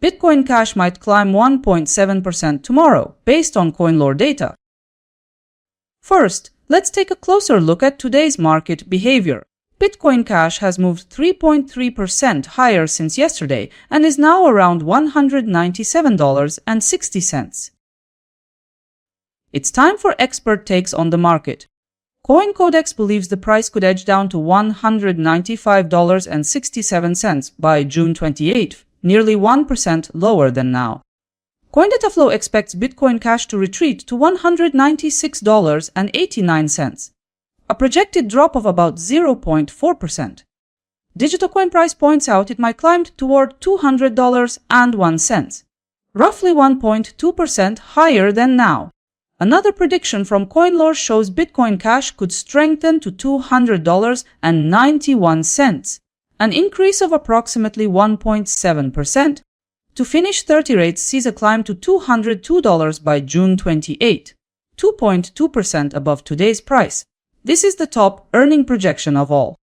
Bitcoin Cash might climb 1.7% tomorrow, based on CoinLore data. First, let's take a closer look at today's market behavior. Bitcoin Cash has moved 3.3% higher since yesterday and is now around $197.60. It's time for expert takes on the market. CoinCodex believes the price could edge down to $195.67 by June 28th, nearly 1% lower than now. CoinDataFlow expects Bitcoin Cash to retreat to $196.89, a projected drop of about 0.4%. Digital Coin Price points out it might climb toward $200.01, roughly 1.2% higher than now. Another prediction from CoinLore shows Bitcoin Cash could strengthen to $200.91, an increase of approximately 1.7%. To finish, 30 rates sees a climb to $202 by June 28, 2.2% above today's price. This is the top earning projection of all.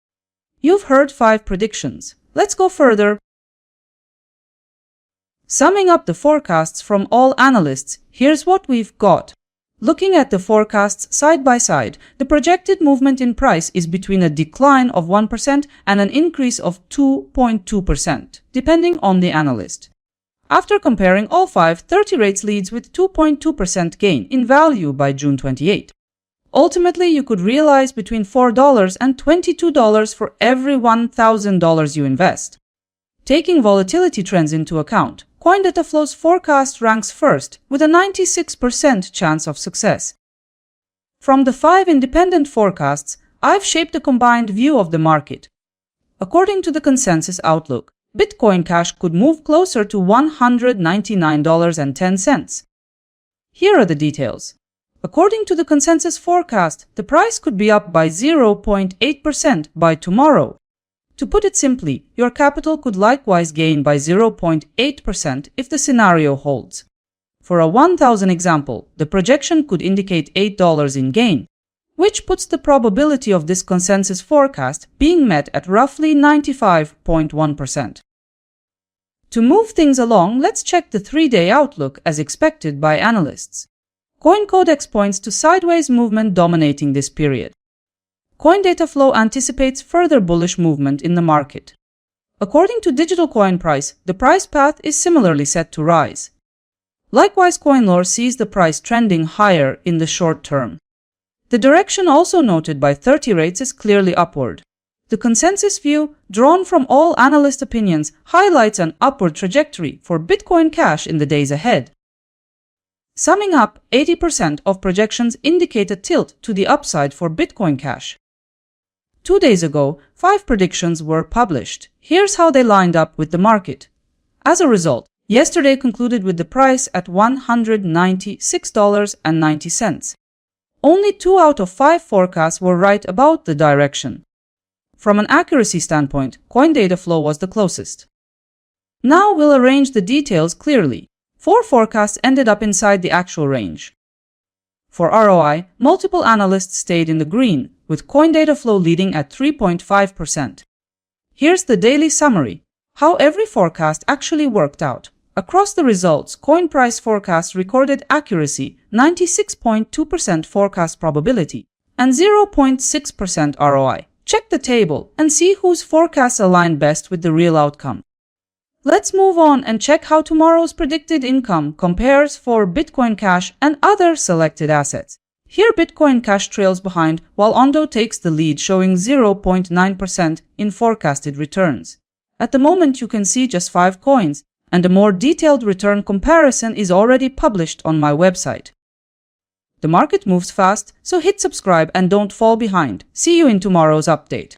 You've heard 5 predictions. Let's go further. Summing up the forecasts from all analysts, here's what we've got. Looking at the forecasts side by side, the projected movement in price is between a decline of 1% and an increase of 2.2%, depending on the analyst. After comparing all 5, 30 rates leads with 2.2% gain in value by June 28. Ultimately, you could realize between $4 and $22 for every $1,000 you invest. Taking volatility trends into account, CoinDataFlow's forecast ranks first with a 96% chance of success. From the 5 independent forecasts, I've shaped a combined view of the market. According to the consensus outlook, Bitcoin Cash could move closer to $199.10. Here are the details. According to the consensus forecast, the price could be up by 0.8% by tomorrow. To put it simply, your capital could likewise gain by 0.8% if the scenario holds. For a 1,000 example, the projection could indicate $8 in gain, which puts the probability of this consensus forecast being met at roughly 95.1%. To move things along, let's check the 3-day outlook as expected by analysts. CoinCodex points to sideways movement dominating this period. CoinDataFlow anticipates further bullish movement in the market. According to Digital Coin Price, the price path is similarly set to rise. Likewise, CoinLore sees the price trending higher in the short term. The direction also noted by 30 rates is clearly upward. The consensus view, drawn from all analyst opinions, highlights an upward trajectory for Bitcoin Cash in the days ahead. Summing up, 80% of projections indicate a tilt to the upside for Bitcoin Cash. 2 days ago, 5 predictions were published. Here's how they lined up with the market. As a result, yesterday concluded with the price at $196.90. Only 2 out of 5 forecasts were right about the direction. From an accuracy standpoint, CoinDataFlow was the closest. Now we'll arrange the details clearly. 4 forecasts ended up inside the actual range. For ROI, multiple analysts stayed in the green, with CoinDataFlow leading at 3.5%. Here's the daily summary, how every forecast actually worked out. Across the results, coin price forecasts recorded accuracy, 96.2% forecast probability, and 0.6% ROI. Check the table and see whose forecasts align best with the real outcome. Let's move on and check how tomorrow's predicted income compares for Bitcoin Cash and other selected assets. Here Bitcoin Cash trails behind while Ondo takes the lead, showing 0.9% in forecasted returns. At the moment you can see just 5 coins, and a more detailed return comparison is already published on my website. The market moves fast, so hit subscribe and don't fall behind. See you in tomorrow's update.